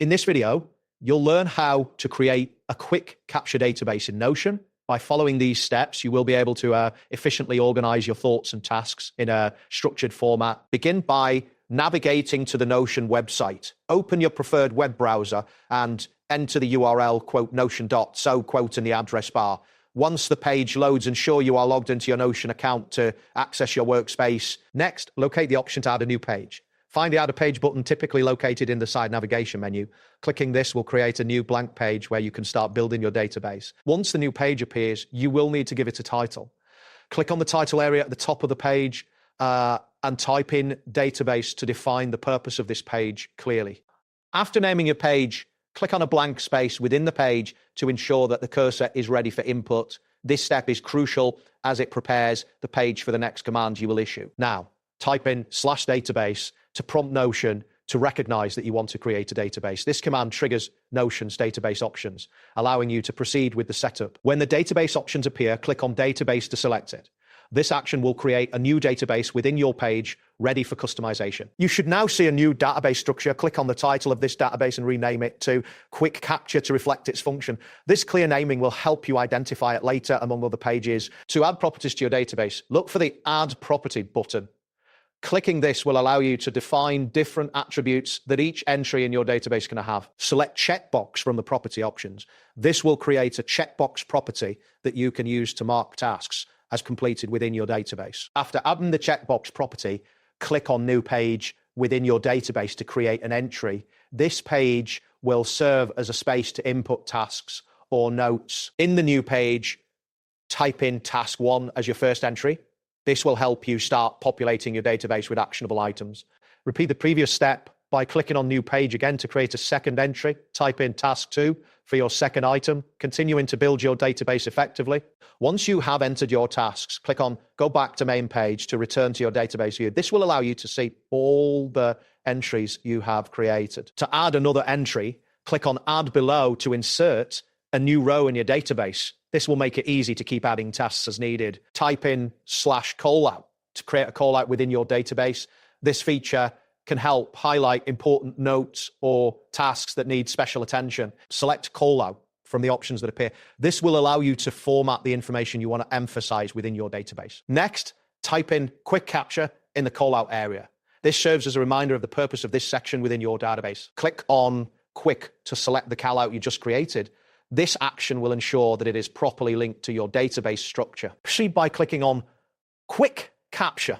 In this video, you'll learn how to create a quick capture database in Notion. By following these steps, you will be able to efficiently organize your thoughts and tasks in a structured format. Begin by navigating to the Notion website. Open your preferred web browser and enter the URL, notion.so, in the address bar. Once the page loads, ensure you are logged into your Notion account to access your workspace. Next, locate the option to add a new page. Find the Add a Page button, typically located in the side navigation menu. Clicking this will create a new blank page where you can start building your database. Once the new page appears, you will need to give it a title. Click on the title area at the top of the page and type in database to define the purpose of this page clearly. After naming your page, click on a blank space within the page to ensure that the cursor is ready for input. This step is crucial as it prepares the page for the next command you will issue. Now, type in /database to prompt Notion to recognize that you want to create a database. This command triggers Notion's database options, allowing you to proceed with the setup. When the database options appear, click on Database to select it. This action will create a new database within your page, ready for customization. You should now see a new database structure. Click on the title of this database and rename it to Quick Capture to reflect its function. This clear naming will help you identify it later among other pages. To add properties to your database, look for the Add Property button. Clicking this will allow you to define different attributes that each entry in your database can have. Select Checkbox from the property options. This will create a checkbox property that you can use to mark tasks as completed within your database. After adding the checkbox property, click on New Page within your database to create an entry. This page will serve as a space to input tasks or notes. In the new page, type in Task 1 as your first entry. This will help you start populating your database with actionable items. Repeat the previous step by clicking on New Page again to create a second entry. Type in Task 2 for your second item, continuing to build your database effectively. Once you have entered your tasks, click on Go Back to Main Page to return to your database view. This will allow you to see all the entries you have created. To add another entry, click on Add Below to insert a new row in your database. This will make it easy to keep adding tasks as needed. Type in /callout to create a callout within your database. This feature can help highlight important notes or tasks that need special attention. Select callout from the options that appear. This will allow you to format the information you want to emphasize within your database. Next, type in Quick Capture in the callout area. This serves as a reminder of the purpose of this section within your database. Click on Quick to select the callout you just created. This action will ensure that it is properly linked to your database structure. Proceed by clicking on Quick Capture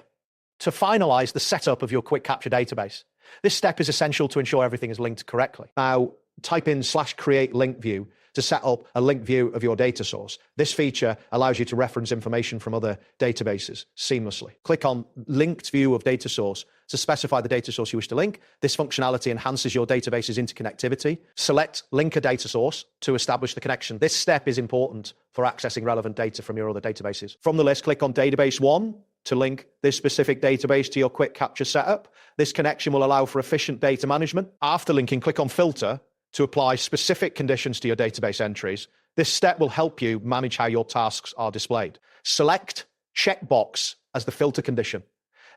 to finalize the setup of your Quick Capture database. This step is essential to ensure everything is linked correctly. Now, type in /create link view to set up a link view of your data source. This feature allows you to reference information from other databases seamlessly. Click on Linked View of Data Source to specify the data source you wish to link. This functionality enhances your database's interconnectivity. Select Link a Data Source to establish the connection. This step is important for accessing relevant data from your other databases. From the list, click on Database 1 to link this specific database to your Quick Capture setup. This connection will allow for efficient data management. After linking, click on Filter to apply specific conditions to your database entries. This step will help you manage how your tasks are displayed. Select Checkbox as the filter condition.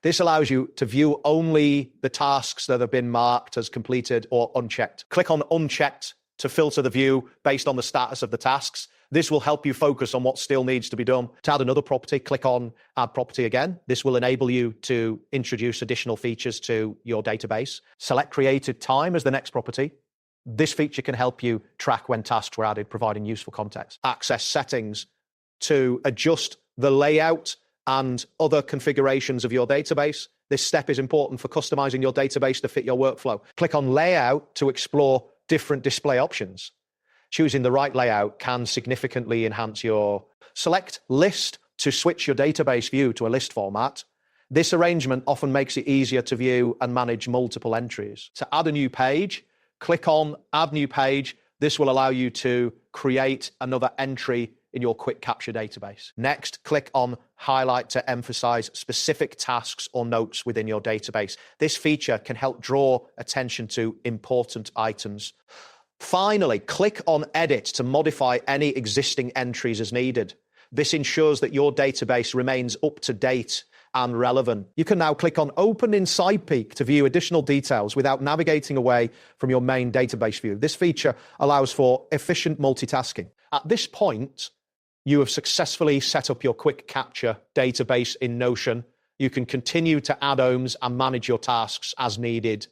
This allows you to view only the tasks that have been marked as completed or unchecked. Click on Unchecked to filter the view based on the status of the tasks. This will help you focus on what still needs to be done. To add another property, click on Add Property again. This will enable you to introduce additional features to your database. Select Created Time as the next property. This feature can help you track when tasks were added, providing useful context. Access settings to adjust the layout and other configurations of your database. This step is important for customizing your database to fit your workflow. Click on Layout to explore different display options. Choosing the right layout can significantly enhance your... Select List to switch your database view to a list format. This arrangement often makes it easier to view and manage multiple entries. To add a new page, click on Add New Page. This will allow you to create another entry in your Quick Capture database. Next, click on Highlight to emphasize specific tasks or notes within your database. This feature can help draw attention to important items. Finally, click on Edit to modify any existing entries as needed. This ensures that your database remains up to date and relevant. You can now click on Open in SidePeek to view additional details without navigating away from your main database view. This feature allows for efficient multitasking. At this point, you have successfully set up your quick capture database in Notion. You can continue to add ohms and manage your tasks as needed